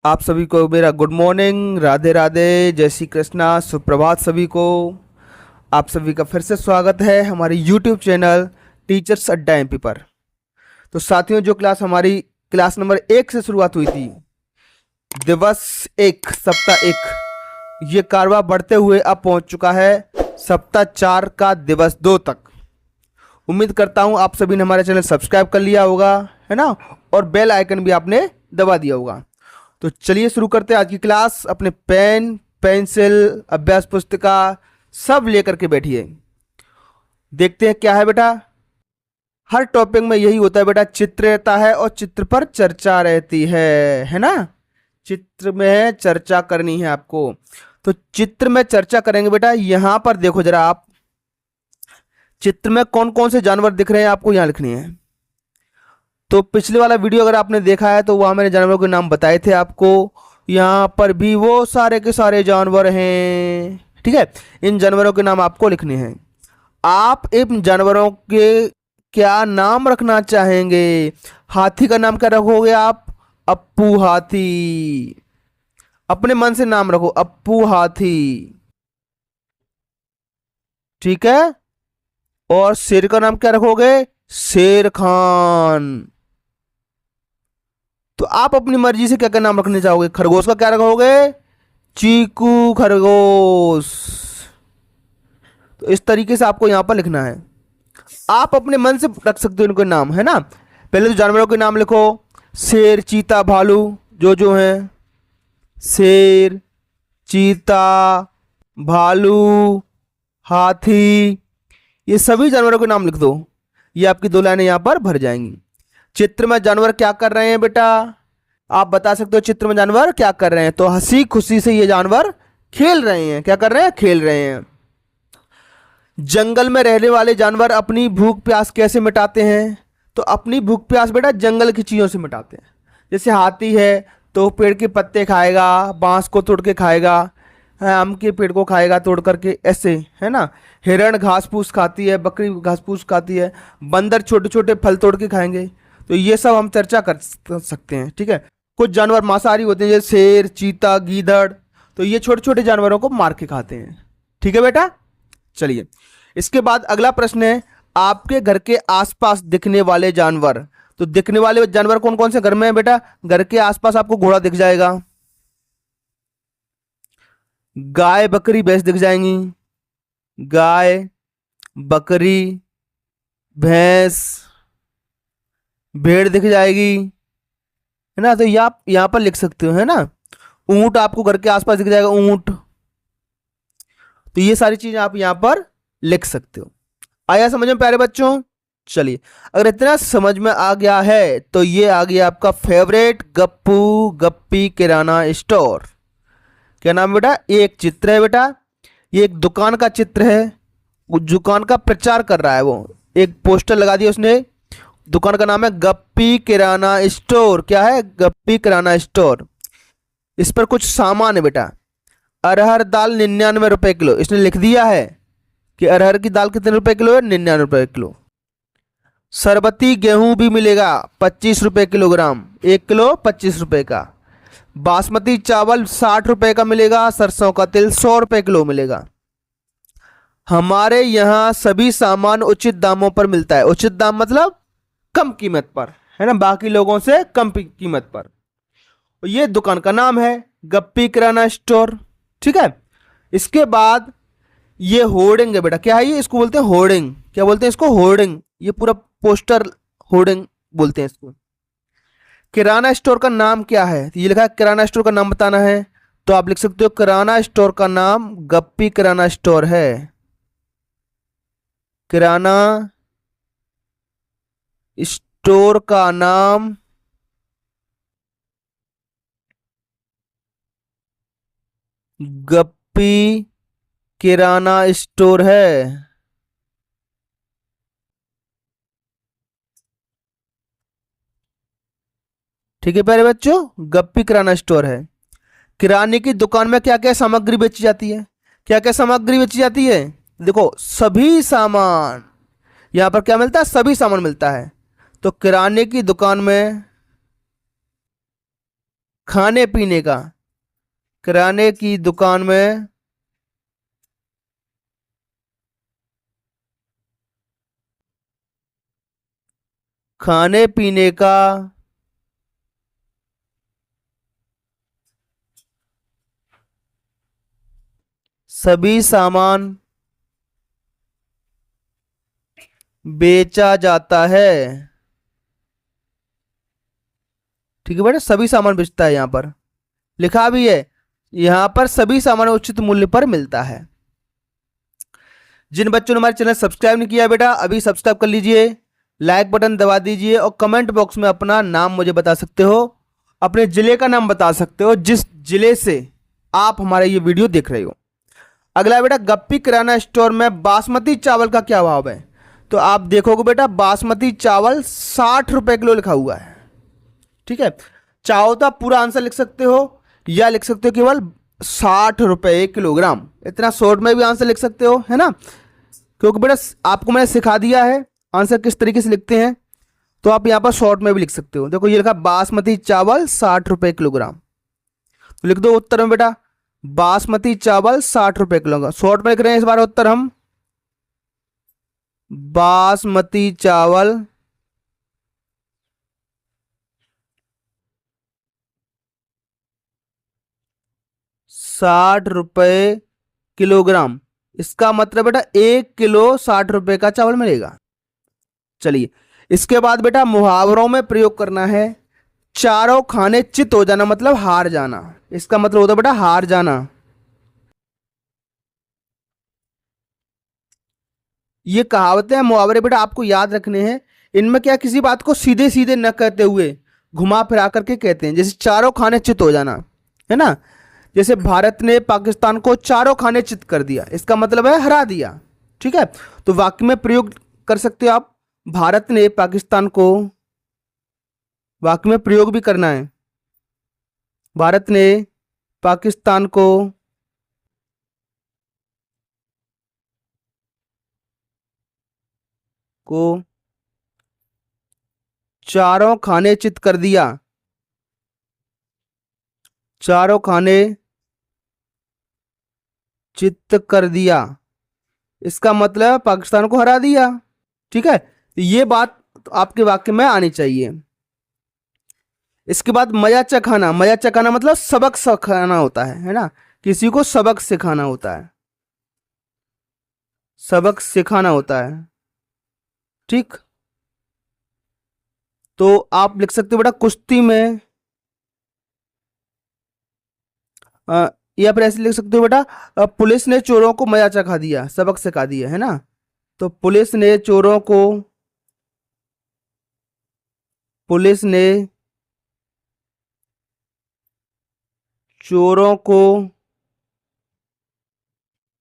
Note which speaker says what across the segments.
Speaker 1: आप सभी को मेरा गुड मॉर्निंग, राधे राधे, जय श्री कृष्णा, सुप्रभात सभी को। आप सभी का फिर से स्वागत है हमारे यूट्यूब चैनल टीचर्स अड्डा एमपी पर। तो साथियों, जो क्लास हमारी क्लास नंबर 1 से शुरुआत हुई थी, दिवस 1 सप्ताह 1, ये कारवा बढ़ते हुए अब पहुंच चुका है सप्ताह 4 का दिवस 2 तक। उम्मीद करता हूं आप सभी ने हमारा चैनल सब्सक्राइब कर लिया होगा, है ना, और बेल आइकन भी आपने दबा दिया होगा। तो चलिए शुरू करते हैं आज की क्लास। अपने पेन, पेंसिल, अभ्यास पुस्तिका सब लेकर के बैठिए। देखते हैं क्या है बेटा। हर टॉपिक में यही होता है बेटा, चित्र रहता है और चित्र पर चर्चा रहती है ना। चित्र में चर्चा करनी है आपको, तो चित्र में चर्चा करेंगे बेटा। यहां पर देखो जरा आप, चित्र में कौन कौन से जानवर दिख रहे हैं आपको यहां लिखनी है। तो पिछले वाला वीडियो अगर आपने देखा है तो वहां मैंने जानवरों के नाम बताए थे आपको। यहाँ पर भी वो सारे के सारे जानवर हैं, ठीक है। इन जानवरों के नाम आपको लिखने हैं। आप इन जानवरों के क्या नाम रखना चाहेंगे? हाथी का नाम क्या रखोगे आप? अप्पू हाथी। अपने मन से नाम रखो, अप्पू हाथी, ठीक है। और शेर का नाम क्या रखोगे? शेर खान। तो आप अपनी मर्जी से क्या क्या नाम रखने चाहोगे? खरगोश का क्या रखोगे? चीकू खरगोश। तो इस तरीके से आपको यहां पर लिखना है। आप अपने मन से रख सकते हो इनके नाम, है ना। पहले तो जानवरों के नाम लिखो। शेर, चीता, भालू जो हैं। शेर, चीता, भालू, हाथी, ये सभी जानवरों के नाम लिख दो। ये आपकी 2 लाइनें यहां पर भर जाएंगी। चित्र में जानवर क्या कर रहे हैं बेटा? आप बता सकते हो चित्र में जानवर क्या कर रहे हैं। तो हंसी खुशी से ये जानवर खेल रहे हैं। क्या कर रहे हैं? खेल रहे हैं। जंगल में रहने वाले जानवर अपनी भूख प्यास कैसे मिटाते हैं? तो अपनी भूख प्यास बेटा जंगल की चीजों से मिटाते हैं। जैसे हाथी है तो पेड़ के पत्ते खाएगा, बांस को तोड़ के खाएगा, आम के पेड़ को खाएगा तोड़ करके, ऐसे, है ना। हिरण घास फूस खाती है, बकरी घास फूस खाती है, बंदर छोटे छोटे फल तोड़ के खाएंगे। तो ये सब हम चर्चा कर सकते हैं, ठीक है। कुछ जानवर मांसाहारी होते हैं, जैसे शेर, चीता, गीदड़, तो ये छोटे छोटे जानवरों को मार के खाते हैं, ठीक है बेटा। चलिए, इसके बाद अगला प्रश्न है, आपके घर के आसपास दिखने वाले जानवर। तो दिखने वाले जानवर कौन कौन से घर में है बेटा? घर के आसपास आपको घोड़ा दिख जाएगा, गाय, बकरी, भैंस दिख जाएंगी। गाय, बकरी, भैंस, भेड़ दिख जाएगी, है ना। तो ये आप यहां पर लिख सकते हो, है ना। ऊंट आपको घर के आसपास दिख जाएगा, ऊंट। तो ये सारी चीजें आप यहां पर लिख सकते हो। आया समझ में प्यारे बच्चों? चलिए, अगर इतना समझ में आ गया है तो ये आ गया आपका फेवरेट गप्पू गप्पी किराना स्टोर। क्या नाम बेटा? ये एक चित्र है बेटा, ये एक दुकान का चित्र है। उस दुकान का प्रचार कर रहा है, वो एक पोस्टर लगा दिया उसने। दुकान का नाम है गप्पी किराना स्टोर। क्या है? गप्पी किराना स्टोर। इस पर कुछ सामान है बेटा। अरहर दाल 99 रुपए किलो, इसने लिख दिया है कि अरहर की दाल कितने रुपए किलो है? 99 रुपए किलो। सरबती गेहूं भी मिलेगा 25 रुपए किलोग्राम, 1 किलो 25 रुपए का। बासमती चावल 60 रुपए का मिलेगा। सरसों का तेल 100 रुपए किलो मिलेगा। हमारे यहाँ सभी सामान उचित दामों पर मिलता है। उचित दाम मतलब कम कीमत पर, है ना, बाकी लोगों से कम कीमत पर। ये दुकान का नाम है गप्पी किराना स्टोर, ठीक है। इसके बाद ये होर्डिंग है बेटा। क्या है ये? इसको बोलते हैं होर्डिंग। क्या बोलते हैं इसको? होर्डिंग। ये पूरा पोस्टर होर्डिंग बोलते हैं इसको। किराना स्टोर का नाम क्या है? तो ये लिखा है किराना स्टोर का नाम बताना है, तो आप लिख सकते हो किराना स्टोर का नाम गप्पी किराना स्टोर है। किराना स्टोर का नाम गप्पी किराना स्टोर है। ठीक है प्यारे बच्चों, गप्पी किराना स्टोर है। किराने की दुकान में क्या क्या सामग्री बेची जाती है? क्या क्या सामग्री बेची जाती है? देखो, सभी सामान। यहां पर क्या मिलता है? सभी सामान मिलता है। तो किराने की दुकान में खाने पीने का, किराने की दुकान में खाने पीने का सभी सामान बेचा जाता है। ठीक है बेटा, सभी सामान बेचता है, यहां पर लिखा भी है, यहां पर सभी सामान उचित मूल्य पर मिलता है। जिन बच्चों ने हमारे चैनल सब्सक्राइब नहीं किया बेटा, अभी सब्सक्राइब कर लीजिए, लाइक बटन दबा दीजिए और कमेंट बॉक्स में अपना नाम मुझे बता सकते हो, अपने जिले का नाम बता सकते हो, जिस जिले से आप हमारा ये वीडियो देख रहे हो। अगला बेटा, गप्पी किराना स्टोर में बासमती चावल का क्या भाव है? तो आप देखोगे बेटा, बासमती चावल 60 रुपए किलो लिखा हुआ है। ठीक है, चाहो तो आप पूरा आंसर लिख सकते हो या लिख सकते हो केवल 60 रुपए किलोग्राम, इतना शॉर्ट में भी आंसर लिख सकते हो, है ना, क्योंकि बेटा आपको मैंने सिखा दिया है आंसर किस तरीके से लिखते हैं, तो आप यहाँ पर शॉर्ट में भी लिख सकते हो। देखो ये लिखा बासमती चावल 60 रुपए किलोग्राम, तो लिख दो उत्तर में बेटा बासमती चावल 60 रुपए किलोग्राम। शॉर्ट में लिख रहे हैं इस बार उत्तर हम, बासमती चावल 60 रुपए किलोग्राम। इसका मतलब बेटा 1 किलो 60 रुपए का चावल मिलेगा। चलिए, इसके बाद बेटा मुहावरों में प्रयोग करना है। चारों खाने चित हो जाना मतलब हार जाना, इसका मतलब होता है बेटा हार जाना। ये कहावतें हैं, मुहावरे बेटा आपको याद रखने हैं। इनमें क्या, किसी बात को सीधे सीधे न कहते हुए घुमा फिरा करके कहते हैं। जैसे चारों खाने चित हो जाना, है ना, जैसे भारत ने पाकिस्तान को चारों खाने चित कर दिया, इसका मतलब है हरा दिया। ठीक है, तो वाक्य में प्रयोग कर सकते हो आप, भारत ने पाकिस्तान को, वाक्य में प्रयोग भी करना है, भारत ने पाकिस्तान को चारों खाने चित कर दिया, चारों खाने चित कर दिया, इसका मतलब पाकिस्तान को हरा दिया। ठीक है, तो ये बात तो आपके वाक्य में आनी चाहिए। इसके बाद मजा चखाना, मजा चखाना मतलब सबक सिखाना होता है ना, किसी को सबक सिखाना होता है, सबक सिखाना होता है। ठीक, तो आप लिख सकते हो बेटा कुश्ती में, अ, या फिर ऐसे लिख सकते हो बेटा पुलिस ने चोरों को मजा चखा दिया, सबक सिखा दिया, है ना, तो पुलिस ने चोरों को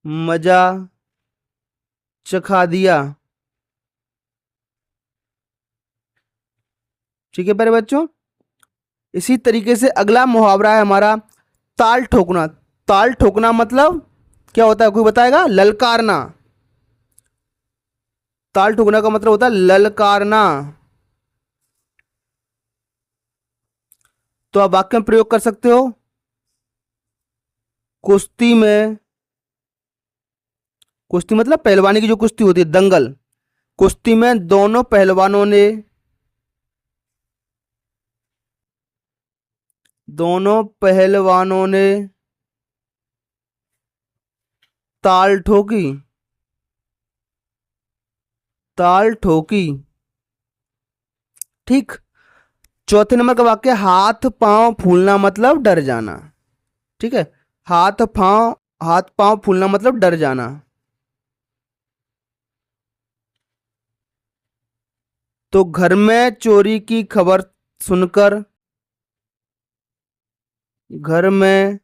Speaker 1: मजा चखा दिया। ठीक है प्यारे बच्चों, इसी तरीके से अगला मुहावरा है हमारा ताल ठोकना। ताल ठोकना मतलब क्या होता है, कोई बताएगा? ललकारना। ताल ठोकना का मतलब होता है ललकारना। तो आप वाक्य में प्रयोग कर सकते हो, कुश्ती में, कुश्ती मतलब पहलवानी की जो कुश्ती होती है, दंगल, कुश्ती में दोनों पहलवानों ने ताल ठोकी, ताल ठोकी। ठीक, चौथे नंबर का वाक्य हाथ पांव फूलना मतलब डर जाना। ठीक है, हाथ पांव फूलना मतलब डर जाना। तो घर में चोरी की खबर सुनकर, घर में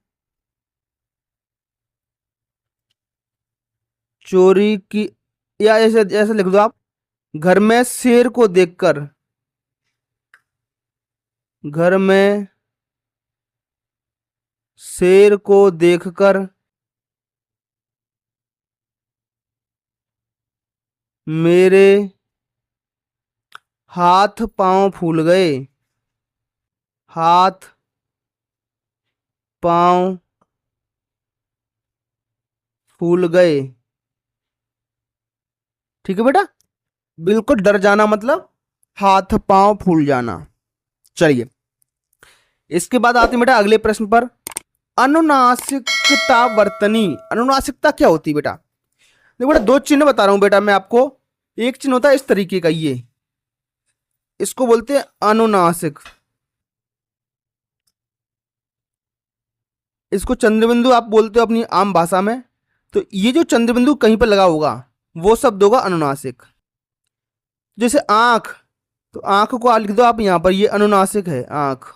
Speaker 1: चोरी की, या ऐसे ऐसे लिख दो आप, घर में शेर को देखकर, घर में शेर को देखकर मेरे हाथ पांव फूल गए, हाथ पांव फूल गए। ठीक है बेटा, बिल्कुल डर जाना मतलब हाथ पांव फूल जाना। चलिए, इसके बाद आते हैं बेटा अगले प्रश्न पर। अनुनासिकता वर्तनी, अनुनासिकता क्या होती है बेटा? देखो बेटा, दो चिन्ह बता रहा हूं बेटा मैं आपको। एक चिन्ह होता है इस तरीके का, ये इसको बोलते हैं अनुनासिक। इसको चंद्रबिंदु आप बोलते हो अपनी आम भाषा में। तो ये जो चंद्रबिंदु कहीं पर लगा होगा वो शब्द होगा अनुनासिक। जैसे आंख, तो आंख को लिख दो आप यहां पर, ये अनुनासिक है आंख।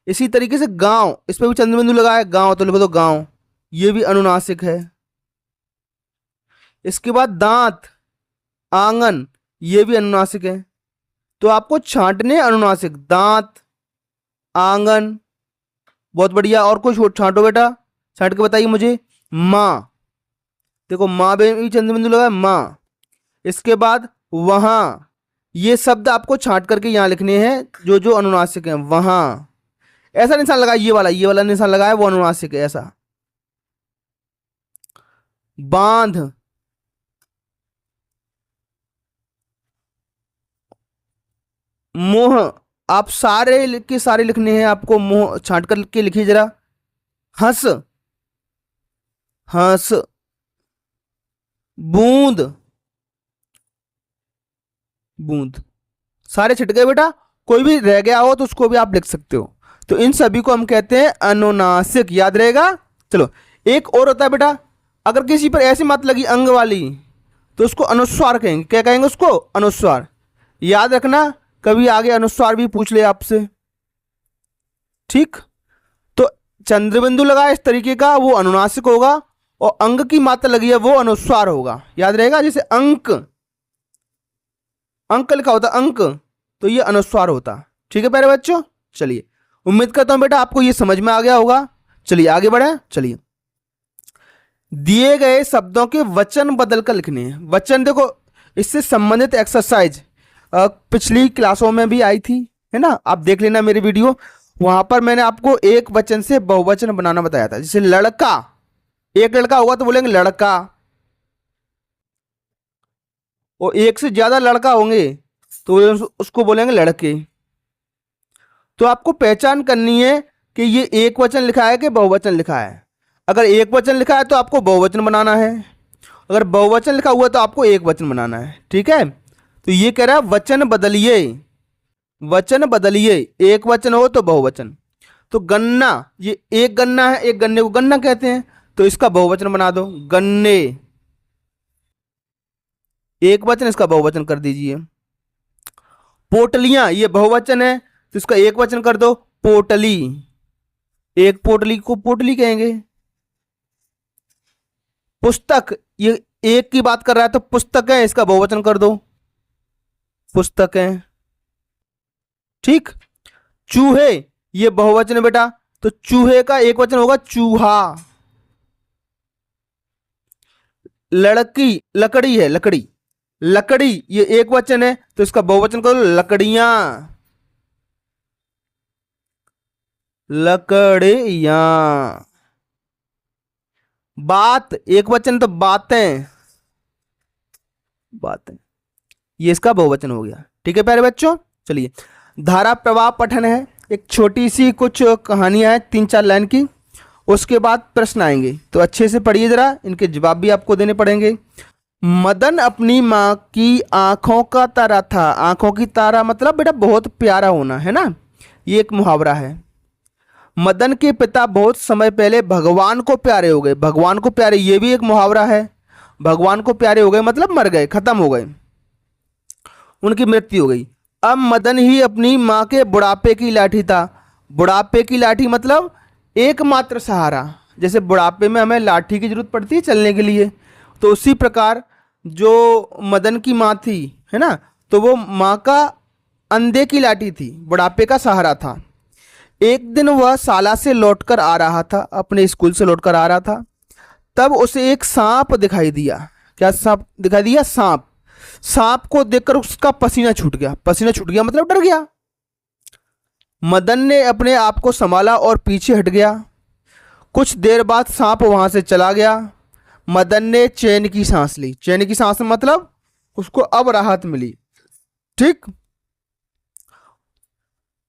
Speaker 1: इसी तरीके से गांव, इस पर भी चंद्रबिंदु लगा है, गांव तो लिख दो गांव, ये भी अनुनासिक है। इसके बाद दांत, आंगन, ये भी अनुनासिक है। तो आपको छांटने अनुनासिक, दांत, आंगन। बहुत बढ़िया, और कुछ छांटो बेटा, छांट के बताइए मुझे। माँ, देखो माँ में भी चंद्रबिंदु लगा है, माँ। इसके बाद वहां, ये शब्द आपको छांट करके यहां लिखने हैं जो जो अनुनासिक हैं। वहां ऐसा निशान लगा, ये वाला निशान लगा है वो अनुनासिक है ऐसा। बांध, मोह, आप सारे के सारे लिखने हैं आपको, मोह छांट कर के लिखिए जरा। हंस, हंस। बूंद, बूंद। सारे छिट गए बेटा, कोई भी रह गया हो तो उसको भी आप लिख सकते हो। तो इन सभी को हम कहते हैं अनुनासिक, याद रहेगा। चलो, एक और होता है बेटा, अगर किसी पर ऐसी मात्रा लगी अंग वाली तो उसको अनुस्वार कहेंगे। क्या कहेंगे उसको? अनुस्वार। याद रखना, कभी आगे अनुस्वार भी पूछ ले आपसे। ठीक, तो चंद्रबिंदु लगा इस तरीके का, वो अनुनासिक होगा, और अंग की मात्रा लगी है वो अनुस्वार होगा। याद रहेगा, जैसे अंक, अंक लिखा होता अंक, तो ये अनुस्वार होता। ठीक है प्यारे बच्चों, चलिए, उम्मीद करता हूं बेटा आपको ये समझ में आ गया होगा। चलिए आगे बढ़े। चलिए, दिए गए शब्दों के वचन बदलकर लिखने हैं। वचन देखो, इससे संबंधित एक्सरसाइज पिछली क्लासों में भी आई थी, है ना, आप देख लेना मेरी वीडियो, वहां पर मैंने आपको एक वचन से बहुवचन बनाना बताया था। जैसे लड़का, एक लड़का होगा तो बोलेंगे लड़का, और एक से ज्यादा लड़का होंगे तो उसको बोलेंगे लड़के। तो आपको पहचान करनी है कि ये एक वचन लिखा है कि बहुवचन लिखा है। अगर एक वचन लिखा है तो आपको बहुवचन बनाना है, अगर बहुवचन लिखा हुआ है तो आपको एक वचन बनाना है। ठीक है, तो ये कह रहा है वचन बदलिए, वचन बदलिए, एक वचन हो तो बहुवचन। तो गन्ना, ये एक गन्ना है, एक गन्ने को गन्ना कहते हैं, तो इसका बहुवचन बना दो गन्ने, एक वचन, इसका बहुवचन कर दीजिए। पोटलियां, ये बहुवचन है तो इसका एक वचन कर दो पोटली, एक पोटली को पोटली कहेंगे। पुस्तक, ये एक की बात कर रहा है तो पुस्तक है, इसका बहुवचन कर दो पुस्तक है। ठीक, चूहे, ये बहुवचन है बेटा, तो चूहे का एक वचन होगा चूहा। लड़की, लकड़ी है, लकड़ी, लकड़ी, ये एक वचन है तो इसका बहुवचन करो लकड़ियां, लकड़ियां। बात, एक वचन तो बातें, बातें, ये इसका बहुवचन हो गया। ठीक है प्यारे बच्चों, चलिए, धारा प्रवाह पठन है, एक छोटी सी कुछ कहानियां हैं 3-4 लाइन की, उसके बाद प्रश्न आएंगे, तो अच्छे से पढ़िए जरा, इनके जवाब भी आपको देने पड़ेंगे। मदन अपनी माँ की आंखों का तारा था। आंखों की तारा मतलब बेटा बहुत प्यारा होना, है ना, ये एक मुहावरा है। मदन के पिता बहुत समय पहले भगवान को प्यारे हो गए। भगवान को प्यारे, ये भी एक मुहावरा है। भगवान को प्यारे हो गए मतलब मर गए, खत्म हो गए, उनकी मृत्यु हो गई। अब मदन ही अपनी माँ के बुढ़ापे की लाठी था। बुढ़ापे की लाठी मतलब एकमात्र सहारा। जैसे बुढ़ापे में हमें लाठी की जरूरत पड़ती है चलने के लिए, तो उसी प्रकार जो मदन की माँ थी, है ना, तो वो माँ का अंधे की लाठी थी, बुढ़ापे का सहारा था। एक दिन वह शाला से लौटकर आ रहा था, अपने स्कूल से लौटकर आ रहा था, तब उसे एक सांप दिखाई दिया। क्या सांप दिखाई दिया? सांप। सांप को देखकर उसका पसीना छूट गया। पसीना छूट गया मतलब डर गया। मदन ने अपने आप को संभाला और पीछे हट गया। कुछ देर बाद सांप वहां से चला गया। मदन ने चैन की सांस ली। चैन की सांस मतलब उसको अब राहत मिली, ठीक।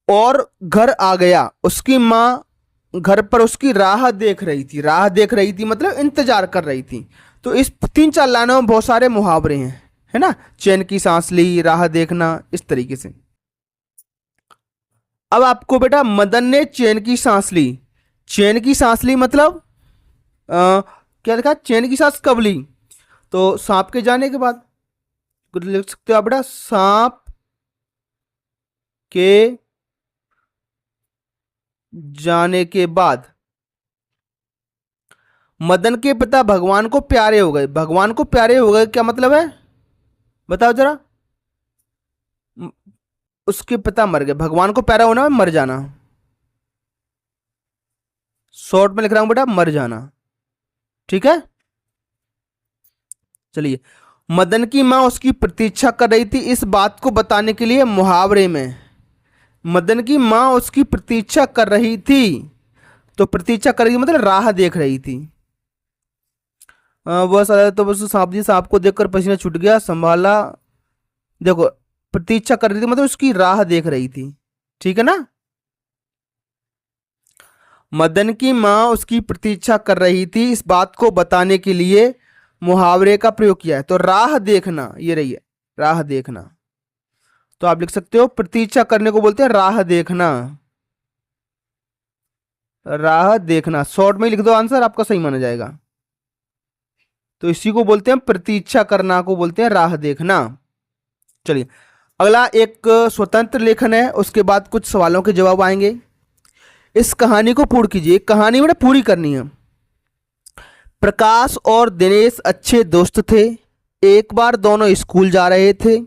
Speaker 1: और घर आ गया। उसकी माँ घर पर उसकी राह देख रही थी। राह देख रही थी मतलब इंतजार कर रही थी। तो इस 3-4 लाइनों में बहुत सारे मुहावरे हैं, है ना। चैन की सांस ली, राह देखना, इस तरीके से। अब आपको बेटा मदन ने चैन की सांस ली। चैन की सांस ली मतलब क्या लिखा, चैन की सांस कब ली? तो सांप के जाने के बाद। कुछ लिख सकते हो आप बेटा, सांप के जाने के बाद। मदन के पिता भगवान को प्यारे हो गए। भगवान को प्यारे हो गए क्या मतलब है, बताओ जरा। म- उसके पिता मर गए। भगवान को प्यारा होना है मर जाना। शॉर्ट में लिख रहा हूं बेटा, मर जाना, ठीक है। चलिए, मदन की मां उसकी प्रतीक्षा कर रही थी। इस बात को बताने के लिए मुहावरे में, मदन की मां उसकी प्रतीक्षा कर रही थी। तो प्रतीक्षा कर रही थी मतलब राह देख रही थी। बस आया तो बस सांप जी, सांप को देखकर पसीना छूट गया, संभाला। देखो, प्रतीक्षा कर रही थी मतलब उसकी राह देख रही थी, ठीक है ना। मदन की मां उसकी प्रतीक्षा कर रही थी। इस बात को बताने के लिए मुहावरे का प्रयोग किया है। तो राह देखना, ये रही है राह देखना। तो आप लिख सकते हो प्रतीक्षा करने को बोलते हैं राह देखना। राह देखना शॉर्ट में लिख दो, आंसर आपका सही माना जाएगा। तो इसी को बोलते हैं प्रतीक्षा करना, को बोलते हैं राह देखना। चलिए, अगला एक स्वतंत्र लेखन है, उसके बाद कुछ सवालों के जवाब आएंगे। इस कहानी को पूर्ण कीजिए। कहानी में पूरी करनी है। प्रकाश और दिनेश अच्छे दोस्त थे। एक बार दोनों स्कूल जा रहे थे।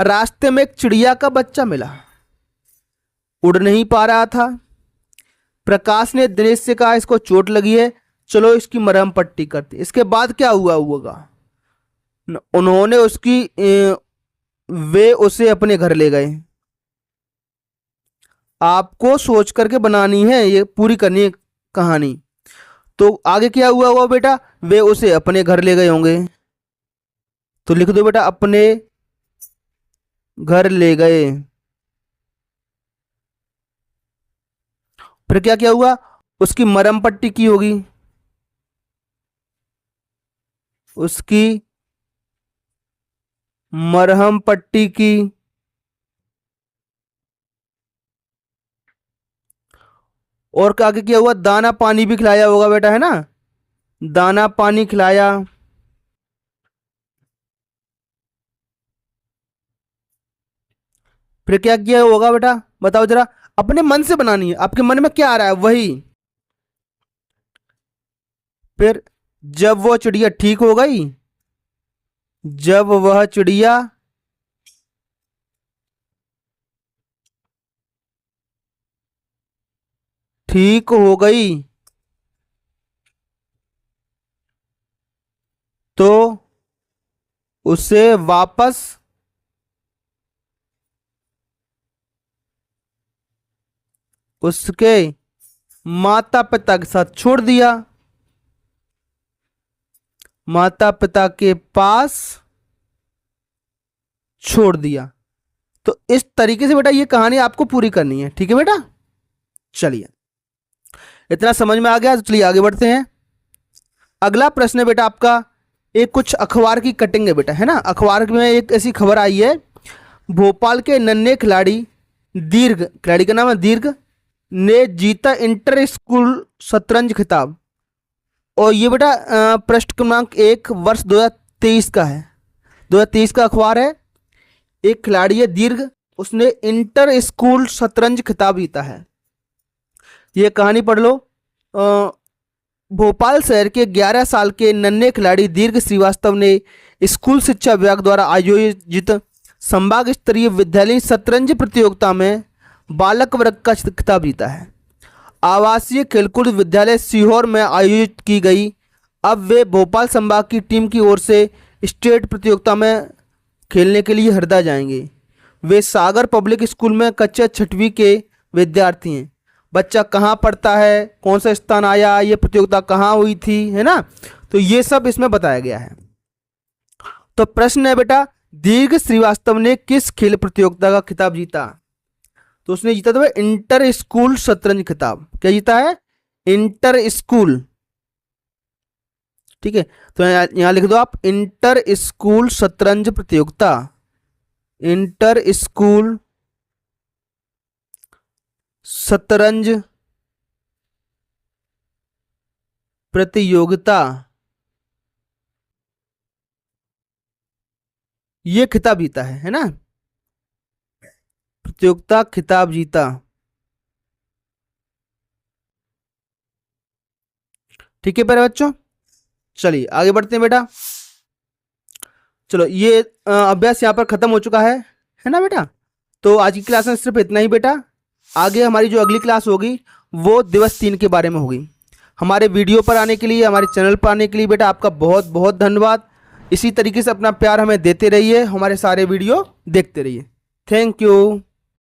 Speaker 1: रास्ते में एक चिड़िया का बच्चा मिला, उड़ नहीं पा रहा था। प्रकाश ने दिनेश से कहा, इसको चोट लगी है, चलो इसकी मरहम पट्टी करते। इसके बाद क्या हुआ होगा, उन्होंने वे उसे अपने घर ले गए। आपको सोच करके बनानी है, ये पूरी करनी है कहानी। तो आगे क्या हुआ हुआ बेटा, वे उसे अपने घर ले गए होंगे। तो लिख दो बेटा, अपने घर ले गए। फिर क्या क्या हुआ, उसकी मरहम पट्टी की होगी। उसकी मरहम पट्टी की। और आगे क्या हुआ, दाना पानी भी खिलाया होगा बेटा, है ना। दाना पानी खिलाया। फिर क्या किया होगा बेटा, बताओ जरा। अपने मन से बनानी है, आपके मन में क्या आ रहा है वही। फिर जब वो चिड़िया ठीक हो गई, जब वह चिड़िया ठीक हो गई, तो उसे वापस उसके माता पिता के साथ छोड़ दिया। माता पिता के पास छोड़ दिया। तो इस तरीके से बेटा ये कहानी आपको पूरी करनी है, ठीक है बेटा। चलिए, इतना समझ में आ गया, तो चलिए आगे बढ़ते हैं। अगला प्रश्न है बेटा आपका, एक कुछ अखबार की कटिंग है बेटा, है ना। अखबार में एक ऐसी खबर आई है, भोपाल के नन्हे खिलाड़ी दीर्घ, खिलाड़ी का नाम है दीर्घ, ने जीता इंटर स्कूल शतरंज खिताब। और ये बेटा पृष्ठ क्रमांक 1 वर्ष 2023 का है। 2023 का अखबार है। एक खिलाड़ी है दीर्घ, उसने इंटर स्कूल शतरंज खिताब जीता है। ये कहानी पढ़ लो। भोपाल शहर के 11 साल के नन्हे खिलाड़ी दीर्घ श्रीवास्तव ने स्कूल शिक्षा विभाग द्वारा आयोजित संभाग स्तरीय विद्यालय शतरंज प्रतियोगिता में बालक वर्ग का खिताब जीता है। आवासीय खेलकूद विद्यालय सीहोर में आयोजित की गई। अब वे भोपाल संभाग की टीम की ओर से स्टेट प्रतियोगिता में खेलने के लिए हरदा जाएंगे। वे सागर पब्लिक स्कूल में कक्षा 6वीं के विद्यार्थी हैं। बच्चा कहाँ पढ़ता है, कौन सा स्थान आया, ये प्रतियोगिता कहाँ हुई थी, है ना। तो ये सब इसमें बताया गया है। तो प्रश्न है बेटा, दीर्घ श्रीवास्तव ने किस खेल प्रतियोगिता का खिताब जीता। तो उसने जीता था इंटर स्कूल शतरंज खिताब। क्या जीता है? Inter school. ठीक है, तो यहां लिख दो आप इंटर स्कूल शतरंज प्रतियोगिता। इंटर स्कूल शतरंज प्रतियोगिता ये खिताब जीता है ना। प्रतियोगिता खिताब जीता। ठीक है प्यारे बच्चों, चलिए आगे बढ़ते हैं बेटा। चलो ये अभ्यास यहाँ पर खत्म हो चुका है ना बेटा। तो आज की क्लास में सिर्फ इतना ही बेटा। आगे हमारी जो अगली क्लास होगी वो दिवस 3 के बारे में होगी। हमारे वीडियो पर आने के लिए, हमारे चैनल पर आने के लिए बेटा आपका बहुत बहुत धन्यवाद। इसी तरीके से अपना प्यार हमें देते रहिए, हमारे सारे वीडियो देखते रहिए। Thank you.